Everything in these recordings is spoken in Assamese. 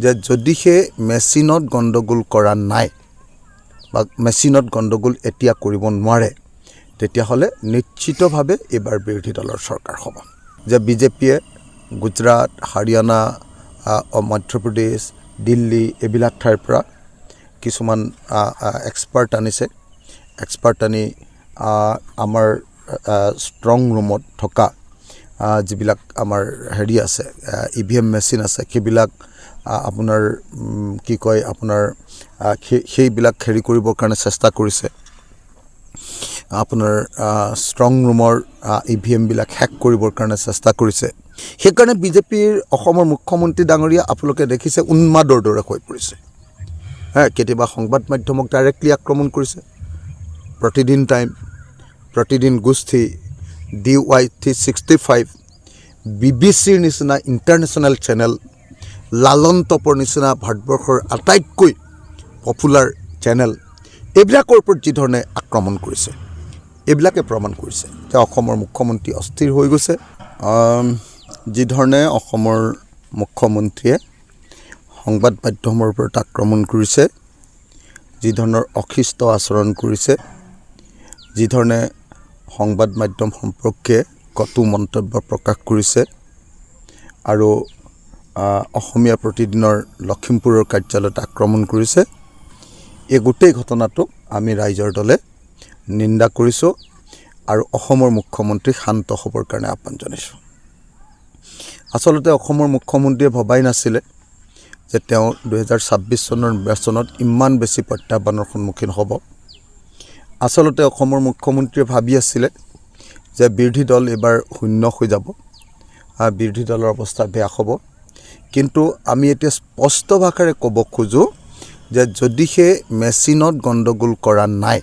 যে যদিহে মেচিনত গণ্ডগোল কৰা নাই বা মেচিনত গণ্ডগোল এতিয়া কৰিব নোৱাৰে তেতিয়াহ'লে নিশ্চিতভাৱে এইবাৰ বিৰোধী দলৰ চৰকাৰ হ'ব। যে বিজেপিয়ে গুজৰাট, হাৰিয়ানা, মধ্যপ্ৰদেশ, দিল্লী এইবিলাক ঠাইৰ পৰা কিছুমান এক্সপাৰ্ট আনিছে। এক্সপাৰ্ট আনি আমাৰ ষ্ট্ৰং ৰুমত থকা যিবিলাক আমাৰ হেৰি আছে EVM মেচিন আছে সেইবিলাক আপোনাৰ কি কয় আপোনাৰ সেইবিলাক হেৰি কৰিবৰ কাৰণে চেষ্টা কৰিছে। আপোনাৰ ষ্ট্ৰং ৰুমৰ EVM বিলাক হেক কৰিবৰ কাৰণে চেষ্টা কৰিছে। সেইকাৰণে বিজেপিৰ অসমৰ মুখ্যমন্ত্ৰী ডাঙৰীয়া আপোনালোকে দেখিছে উন্মাদৰ দৰে হৈ পৰিছে। কেতিয়াবা সংবাদ মাধ্যমক ডাইৰেক্টলি আক্ৰমণ কৰিছে, প্ৰতিদিন টাইম, প্ৰতিদিন গোষ্ঠী, DY365, BBCৰ নিচিনা ইণ্টাৰনেশ্যনেল চেনেল, লালন টপৰ নিচিনা ভাৰতবৰ্ষৰ আটাইতকৈ পপুলাৰ চেনেল, এইবিলাকৰ ওপৰত যি ধৰণে আক্ৰমণ কৰিছে এইবিলাকে প্ৰমাণ কৰিছে যে অসমৰ মুখ্যমন্ত্ৰী অস্থিৰ হৈ গৈছে। যি ধৰণে অসমৰ মুখ্যমন্ত্ৰীয়ে সংবাদ মাধ্যমৰ ওপৰত আক্ৰমণ কৰিছে, যি ধৰণৰ অশিষ্ট আচৰণ কৰিছে, যি ধৰণে সংবাদ মাধ্যম সম্পৰ্কে কটু মন্তব্য প্ৰকাশ কৰিছে আৰু অসমীয়া প্ৰতিদিনৰ লখিমপুৰৰ কাৰ্যালয়ত আক্ৰমণ কৰিছে, এই গোটেই ঘটনাটোক আমি ৰাইজৰ দলে নিন্দা কৰিছোঁ আৰু অসমৰ মুখ্যমন্ত্ৰীক শান্ত হ'বৰ কাৰণে আহ্বান জনাইছোঁ। আচলতে অসমৰ মুখ্যমন্ত্ৰীয়ে ভবাই নাছিলে যে তেওঁ 2026 চনৰ নিৰ্বাচনত ইমান বেছি প্ৰত্যাহ্বানৰ সন্মুখীন হ'ব। আচলতে অসমৰ মুখ্যমন্ত্ৰীয়ে ভাবি আছিলে যে বিৰোধী দল এইবাৰ শূন্য হৈ যাব, বিৰোধী দলৰ অৱস্থা বেয়া হ'ব। কিন্তু আমি এতিয়া স্পষ্ট ভাষাৰে ক'ব খোজোঁ যে যদিহে মেচিনত গণ্ডগোল কৰা নাই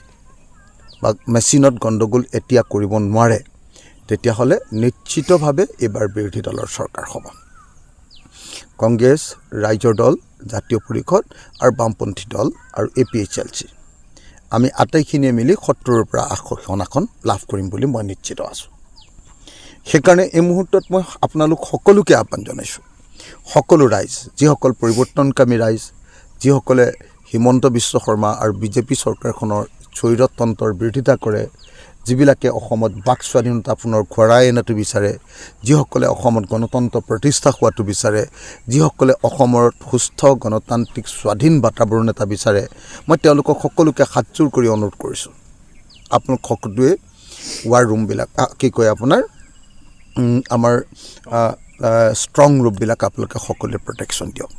বা মেচিনত গণ্ডগোল এতিয়া কৰিব নোৱাৰে তেতিয়াহ'লে নিশ্চিতভাৱে এইবাৰ বিৰোধী দলৰ চৰকাৰ হ'ব। কংগ্ৰেছ, ৰাইজৰ দল, জাতীয় পৰিষদ আৰু বামপন্থী দল আৰু APHLC আমি আটাইখিনিয়ে মিলি 70ৰ পৰা 80খন আসন লাভ কৰিম বুলি মই নিশ্চিত আছোঁ। সেইকাৰণে এই মুহূৰ্তত মই আপোনালোক সকলোকে আহ্বান জনাইছোঁ, সকলো ৰাইজ, যিসকল পৰিৱৰ্তনকামী ৰাইজ, যিসকলে হিমন্ত বিশ্ব শৰ্মা আৰু বিজেপি চৰকাৰখনৰ স্বৈৰতন্ত্ৰৰ বিৰোধিতা কৰে, যিবিলাকে অসমত বাক স্বাধীনতা পুনৰ ঘূৰাই অনাটো বিচাৰে, যিসকলে অসমত গণতন্ত্ৰ প্ৰতিষ্ঠা হোৱাটো বিচাৰে, যিসকলে অসমৰ সুস্থ গণতান্ত্ৰিক স্বাধীন বাতাবৰণ এটা বিচাৰে, মই তেওঁলোকক সকলোকে হাতযোৰ কৰি অনুৰোধ কৰিছোঁ, আপোনালোক সকলোৱে ৱাৰ ৰুমবিলাক কি কয় আপোনাৰ আমাৰ ষ্ট্ৰং ৰুমবিলাক আপোনালোকে সকলোৱে প্ৰটেকশ্যন দিয়ক।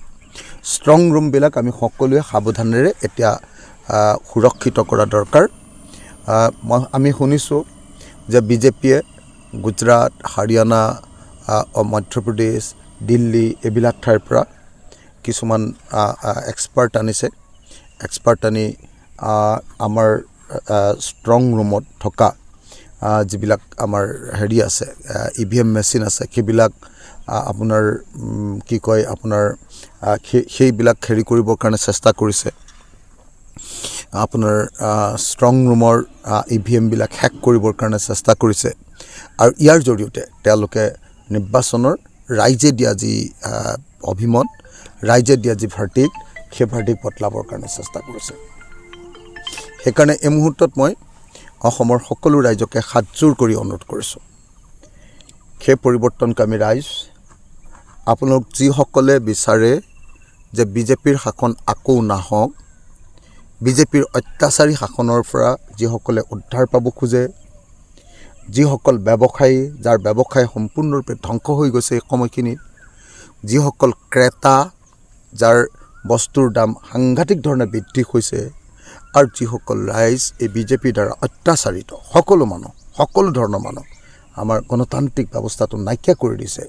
ষ্ট্ৰং ৰুমবিলাক আমি সকলোৱে সাৱধানেৰে এতিয়া সুৰক্ষিত কৰা দৰকাৰ। আমি শুনিছোঁ যে বিজেপিয়ে গুজৰাট, হাৰিয়ানা, মধ্যপ্ৰদেশ, দিল্লী এইবিলাক ঠাইৰ পৰা কিছুমান এক্সপাৰ্ট আনিছে। এক্সপাৰ্ট আনি আমাৰ ষ্ট্ৰং ৰুমত থকা যিবিলাক আমাৰ হেৰি আছে EVM মেচিন আছে সেইবিলাক আপোনাৰ কি কয় আপোনাৰ সেইবিলাক হেৰি কৰিবৰ কাৰণে চেষ্টা কৰিছে। আপোনাৰ ষ্ট্ৰং ৰুমৰ EVM বিলাক হেক কৰিবৰ কাৰণে চেষ্টা কৰিছে আৰু ইয়াৰ জৰিয়তে তেওঁলোকে নিৰ্বাচনৰ ৰাইজে দিয়া যি অভিমত, ৰাইজে দিয়া যি ভাৰ্ডিক্ট, সেই ভাৰ্ডিক্ট বদলাবৰ কাৰণে চেষ্টা কৰিছে। সেইকাৰণে এই মুহূৰ্তত মই অসমৰ সকলো ৰাইজকে হাতযোৰ কৰি অনুৰোধ কৰিছোঁ, সেই পৰিৱৰ্তনকামী ৰাইজ, আপোনালোক যিসকলে বিচাৰে যে বিজেপিৰ শাসন আকৌ নাহক, বিজেপিৰ অত্যাচাৰী শাসনৰ পৰা যিসকলে উদ্ধাৰ পাব খোজে, যিসকল ব্যৱসায়ী যাৰ ব্যৱসায় সম্পূৰ্ণৰূপে ধ্বংস হৈ গৈছে এই সময়খিনিত, যিসকল ক্ৰেতা যাৰ বস্তুৰ দাম সাংঘাতিক ধৰণে বৃদ্ধি হৈছে, আৰু যিসকল ৰাইজ এই বিজেপিৰ দ্বাৰা অত্যাচাৰিত, সকলো মানুহ, সকলো ধৰণৰ মানুহ আমাৰ গণতান্ত্ৰিক ব্যৱস্থাটো নাইকিয়া কৰি দিছে,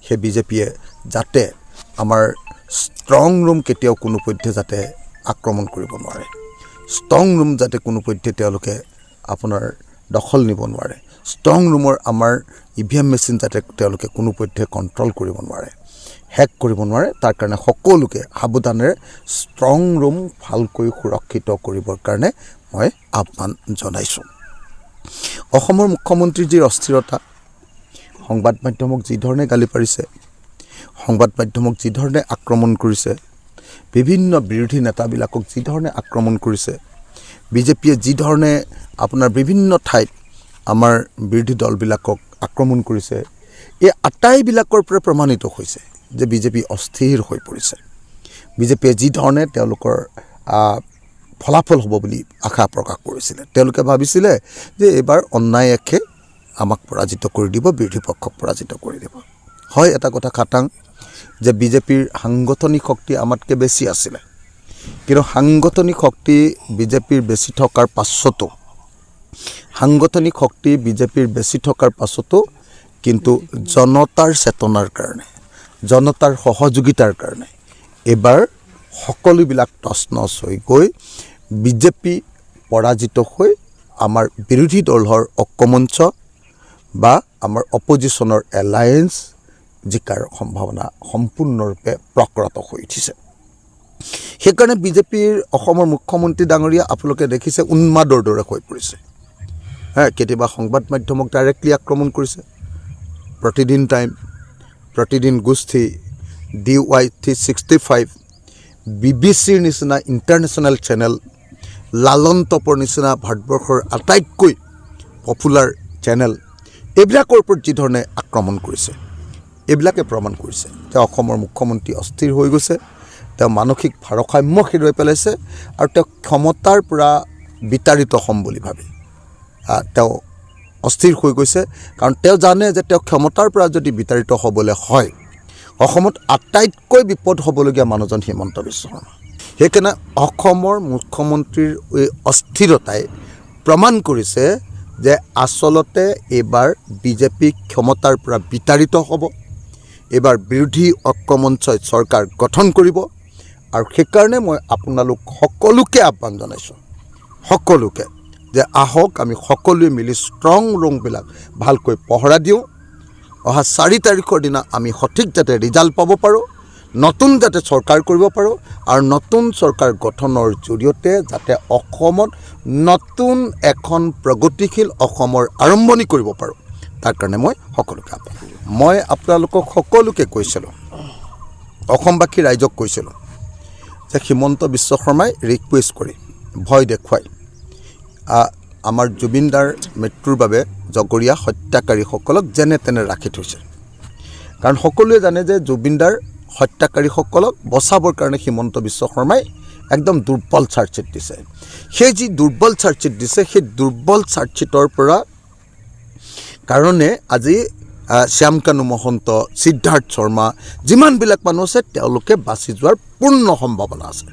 সেই বিজেপিয়ে যাতে আমাৰ ষ্ট্ৰং ৰুম কেতিয়াও কোনোপধ্যে যাতে আক্ৰমণ কৰিব নোৱাৰে, ষ্ট্ৰং ৰুম যাতে কোনোপধ্যে তেওঁলোকে আপোনাৰ দখল নিব নোৱাৰে, ষ্ট্ৰং ৰুমৰ আমাৰ EVM মেচিন যাতে তেওঁলোকে কোনোপধ্যে কণ্ট্ৰল কৰিব নোৱাৰে, হেক কৰিব নোৱাৰে, তাৰ কাৰণে সকলোকে সাৱধানেৰে ষ্ট্ৰং ৰুম ভালকৈ সুৰক্ষিত কৰিবৰ কাৰণে মই আহ্বান জনাইছোঁ। অসমৰ মুখ্যমন্ত্ৰীৰ যি অস্থিৰতা, সংবাদ মাধ্যমক যি ধৰণে গালি পাৰিছে, সংবাদ মাধ্যমক যি ধৰণে আক্ৰমণ কৰিছে, বিভিন্ন বিৰোধী নেতাবিলাকক যি ধৰণে আক্ৰমণ কৰিছে, বিজেপিয়ে যি ধৰণে আপোনাৰ বিভিন্ন ঠাইত আমাৰ বিৰোধী দলবিলাকক আক্ৰমণ কৰিছে, এই আটাইবিলাকৰ পৰা প্ৰমাণিত হৈছে যে বিজেপি অস্থিৰ হৈ পৰিছে। বিজেপিয়ে যি ধৰণে তেওঁলোকৰ ফলাফল হ'ব বুলি আশা প্ৰকাশ কৰিছিলে, তেওঁলোকে ভাবিছিলে যে এইবাৰ অন্যায়কে আমাক পৰাজিত কৰি দিব, বিৰোধী পক্ষক পৰাজিত কৰি দিব। হয়, এটা কথা খাটাং যে বিজেপিৰ সাংগঠনিক শক্তি আমাতকৈ বেছি আছিলে, কিন্তু সাংগঠনিক শক্তি বিজেপিৰ বেছি থকাৰ পাছতো কিন্তু জনতাৰ চেতনাৰ কাৰণে, জনতাৰ সহযোগিতাৰ কাৰণে এইবাৰ সকলোবিলাক তছনছ হৈ গৈ বিজেপি পৰাজিত হৈ আমাৰ বিৰোধী দলৰ ঐক্যমঞ্চ বা আমাৰ অপজিশ্যনৰ এলায়েন্স জিকাৰ সম্ভাৱনা সম্পূৰ্ণৰূপে প্ৰকট হৈ উঠিছে। সেইকাৰণে বিজেপিৰ অসমৰ মুখ্যমন্ত্ৰী ডাঙৰীয়া আপোনালোকে দেখিছে উন্মাদৰ দৰে হৈ পৰিছে। কেতিয়াবা সংবাদ মাধ্যমক ডাইৰেক্টলি আক্ৰমণ কৰিছে, প্ৰতিদিন টাইম, প্ৰতিদিন গোষ্ঠী, DY365, BBCৰ নিচিনা ইণ্টাৰনেশ্যনেল চেনেল, লালন টপৰ নিচিনা ভাৰতবৰ্ষৰ আটাইতকৈ পপুলাৰ চেনেল, এইবিলাকৰ ওপৰত যি ধৰণে আক্ৰমণ কৰিছে, এইবিলাকে প্ৰমাণ কৰিছে যে অসমৰ মুখ্যমন্ত্ৰী অস্থিৰ হৈ গৈছে, তেওঁ মানসিক ভাৰসাম্য হেৰুৱাই পেলাইছে আৰু তেওঁ ক্ষমতাৰ পৰা বিতাড়িত হ'ম বুলি ভাবি তেওঁ অস্থিৰ হৈ গৈছে। কাৰণ তেওঁ জানে যে তেওঁ ক্ষমতাৰ পৰা যদি বিতাড়িত হ'বলৈ হয়, অসমত আটাইতকৈ বিপদ হ'বলগীয়া মানুহজন হিমন্ত বিশ্ব শৰ্মা। সেইকাৰণে অসমৰ মুখ্যমন্ত্ৰীৰ এই অস্থিৰতাই প্ৰমাণ কৰিছে যে আচলতে এইবাৰ বিজেপি ক্ষমতাৰ পৰা বিতাড়িত হ'ব, এইবাৰ বিৰোধী ঐক্যমঞ্চই চৰকাৰ গঠন কৰিব। আৰু সেইকাৰণে মই আপোনালোক সকলোকে আহ্বান জনাইছোঁ, সকলোকে যে আহক আমি সকলোৱে মিলি ষ্ট্ৰং ৰুমবিলাক ভালকৈ পহৰা দিওঁ। অহা 4 তাৰিখৰ দিনা আমি সঠিক যাতে ৰিজাল্ট পাব পাৰোঁ, নতুন যাতে চৰকাৰ কৰিব পাৰোঁ আৰু নতুন চৰকাৰ গঠনৰ জৰিয়তে যাতে অসমত নতুন এখন প্ৰগতিশীল অসমৰ আৰম্ভণি কৰিব পাৰোঁ, তাৰ কাৰণে মই সকলোকে আহ্বান কৰিলোঁ। মই আপোনালোকক সকলোকে কৈছিলোঁ, অসমবাসী ৰাইজক কৈছিলোঁ যে হিমন্ত বিশ্ব শৰ্মাই ৰিকুৱেষ্ট কৰি ভয় দেখুৱাই আমাৰ জুবিনদাৰ মৃত্যুৰ বাবে জগৰীয়া হত্যাকাৰীসকলক যেনে তেনে ৰাখি থৈছে। কাৰণ সকলোৱে জানে যে জুবিনদাৰ হত্যাকাৰীসকলক বচাবৰ কাৰণে হিমন্ত বিশ্ব শৰ্মাই একদম দুৰ্বল চাৰ্জশ্বিট দিছে। সেই যি দুৰ্বল চাৰ্জশ্বিট দিছে, সেই দুৰ্বল চাৰ্জশ্বিটৰ পৰা কাৰণে আজি শ্যামকানু মহন্ত, সিদ্ধাৰ্থ শৰ্মা, যিমানবিলাক মানুহ আছে তেওঁলোকে বাচি যোৱাৰ পূৰ্ণ সম্ভাৱনা আছে।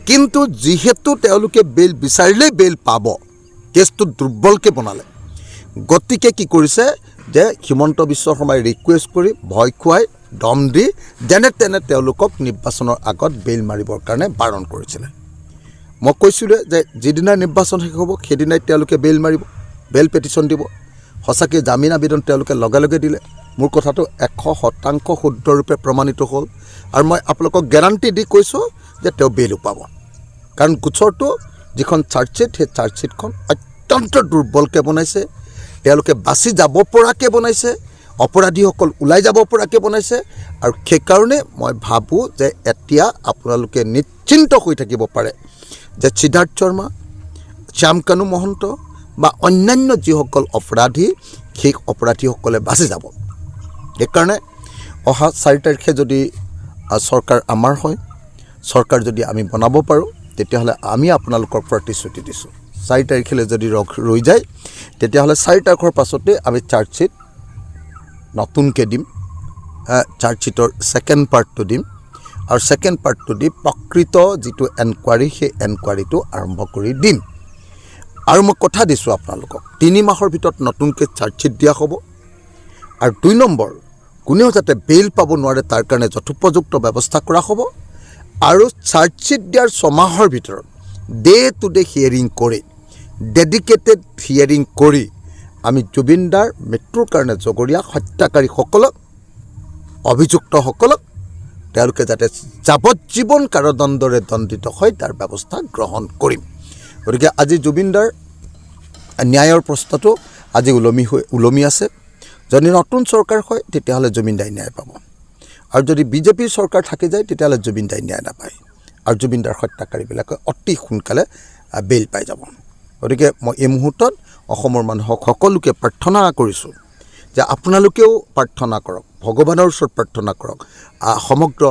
কিন্তু যিহেতু তেওঁলোকে বেইল বিচাৰিলেই বেইল পাব, কেছটো দুৰ্বলকৈ বনালে, গতিকে কি কৰিছে যে হিমন্ত বিশ্ব শৰ্মাই ৰিকুৱেষ্ট কৰি ভয় খুৱাই দম দি যেনে তেনে তেওঁলোকক নিৰ্বাচনৰ আগত বেইল মাৰিবৰ কাৰণে বাৰণ কৰিছিলে। মই কৈছিলোঁ যে যিদিনা নিৰ্বাচন শেষ হ'ব সেইদিনাই তেওঁলোকে বেইল মাৰিব, বেইল পেটিশ্যন দিব। সঁচাকৈ জামিন আবেদন তেওঁলোকে লগে লগে দিলে। মোৰ কথাটো 100% শুদ্ধৰূপে প্ৰমাণিত হ'ল আৰু মই আপোনালোকক গেৰাণ্টি দি কৈছোঁ যে তেওঁ বেইলো পাব। কাৰণ গোচৰটো যিখন চাৰ্জশ্বিট, সেই চাৰ্জশ্বিটখন অত্যন্ত দুৰ্বলকৈ বনাইছে, তেওঁলোকে বাচি যাব পৰাকৈ বনাইছে, অপৰাধীসকল ওলাই যাব পৰাকৈ বনাইছে। আৰু সেইকাৰণে মই ভাবোঁ যে এতিয়া আপোনালোকে নিশ্চিন্ত হৈ থাকিব পাৰে যে সিদ্ধাৰ্থ শৰ্মা, শ্যামকানু মহন্ত বা অন্যান্য যিসকল অপৰাধী, সেই অপৰাধীসকলে বাচি যাব। সেইকাৰণে অহা 4 তাৰিখে যদি চৰকাৰ আমাৰ হয়, চৰকাৰ যদি আমি বনাব পাৰোঁ, তেতিয়াহ'লে আমি আপোনালোকৰ প্ৰতিশ্ৰুতি দিছোঁ 4 তাৰিখলৈ যদি ৰৈ যায়, তেতিয়াহ'লে 4 তাৰিখৰ পাছতে আমি চাৰ্জশ্বিট নতুনকৈ দিম, চাৰ্জশ্বিটৰ ছেকেণ্ড পাৰ্টটো দিম আৰু ছেকেণ্ড পাৰ্টটো দি প্ৰকৃত যিটো এনকুৱাৰী, সেই এনকুৱাৰীটো আৰম্ভ কৰি দিম। আৰু মই কথা দিছোঁ আপোনালোকক 3 মাহৰ ভিতৰত নতুনকৈ চাৰ্জশ্বিট দিয়া হ'ব। আৰু 2 নম্বৰ, কোনেও যাতে বেইল পাব নোৱাৰে তাৰ কাৰণে যথোপযুক্ত ব্যৱস্থা কৰা হ'ব। আৰু চাৰ্জশ্বিট দিয়াৰ 6 মাহৰ ভিতৰত ডে টু ডে হিয়াৰিং কৰি, ডেডিকেটেড হিয়াৰিং কৰি আমি জুবিনদাৰ মৃত্যুৰ কাৰণে জগৰীয়া হত্যাকাৰীসকলক, অভিযুক্তসকলক তেওঁলোকে যাতে যাৱজ্জীৱন কাৰাদণ্ডৰে দণ্ডিত হয় তাৰ ব্যৱস্থা গ্ৰহণ কৰিম। গতিকে আজি জুবিনদাৰ ন্যায়ৰ প্ৰশ্নটো আজি ওলমি আছে। যদি নতুন চৰকাৰ হয় তেতিয়াহ'লে জুবিনদাই ন্যায় পাব, আৰু যদি বিজেপিৰ চৰকাৰ থাকি যায় তেতিয়াহ'লে জুবিনদাই ন্যায় নাপায়। আৰু জুবিনদাৰ হত্যাকাৰীবিলাকে অতি সোনকালে বেইল পাই যাব। গতিকে মই এই মুহূৰ্তত অসমৰ মানুহক সকলোকে প্ৰাৰ্থনা কৰিছোঁ যে আপোনালোকেও প্ৰাৰ্থনা কৰক, ভগৱানৰ ওচৰত প্ৰাৰ্থনা কৰক, সমগ্ৰ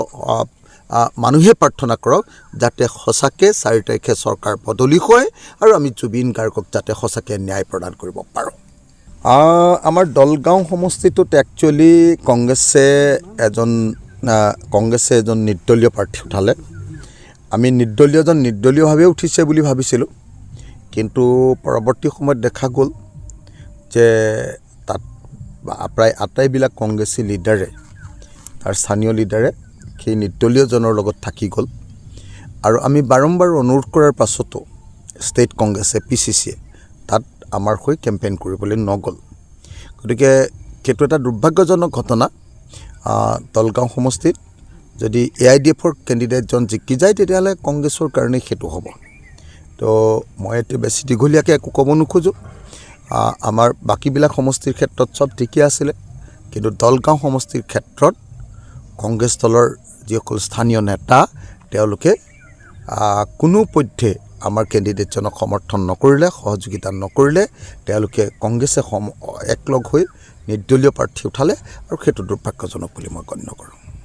মানুহে প্ৰাৰ্থনা কৰক যাতে সঁচাকৈ 4 তাৰিখে চৰকাৰ বদলি হয় আৰু আমি জুবিন গাৰ্গক যাতে সঁচাকৈ ন্যায় প্ৰদান কৰিব পাৰোঁ। আমাৰ দলগাঁও সমষ্টিটোত একচুৱেলি কংগ্ৰেছে এজন নিৰ্দলীয় প্ৰাৰ্থী উঠালে। আমি নিৰ্দলীয়ভাৱে উঠিছে বুলি ভাবিছিলোঁ, কিন্তু পৰৱৰ্তী সময়ত দেখা গ'ল যে তাত প্ৰায় আটাইবিলাক কংগ্ৰেছী লিডাৰে, তাৰ স্থানীয় লিডাৰে সেই নিৰ্দলীয়জনৰ লগত থাকি গ'ল। আৰু আমি বাৰম্বাৰ অনুৰোধ কৰাৰ পাছতো ষ্টেট কংগ্ৰেছে PCCয়ে তাত আমাৰ হৈ কেম্পেইন কৰিবলৈ নগ'ল। গতিকে সেইটো এটা দুৰ্ভাগ্যজনক ঘটনা। দলগাঁও সমষ্টিত যদি AIDFৰ কেণ্ডিডেটজন জিকি যায় তেতিয়াহ'লে কংগ্ৰেছৰ কাৰণে সেইটো হ'ব। তো মই এতিয়া বেছি দীঘলীয়াকৈ একো ক'ব নোখোজোঁ। আমাৰ বাকীবিলাক সমষ্টিৰ ক্ষেত্ৰত চব ঠিকে আছিলে, কিন্তু দলগাঁও সমষ্টিৰ ক্ষেত্ৰত কংগ্ৰেছ দলৰ যিসকল স্থানীয় নেতা তেওঁলোকে কোনোপধ্যে আমাৰ কেণ্ডিডেটজনক সমৰ্থন নকৰিলে, সহযোগিতা নকৰিলে। তেওঁলোকে কংগ্ৰেছে একলগ হৈ নিৰ্দলীয় প্ৰাৰ্থী উঠালে আৰু সেইটো দুৰ্ভাগ্যজনক বুলি মই গণ্য কৰোঁ।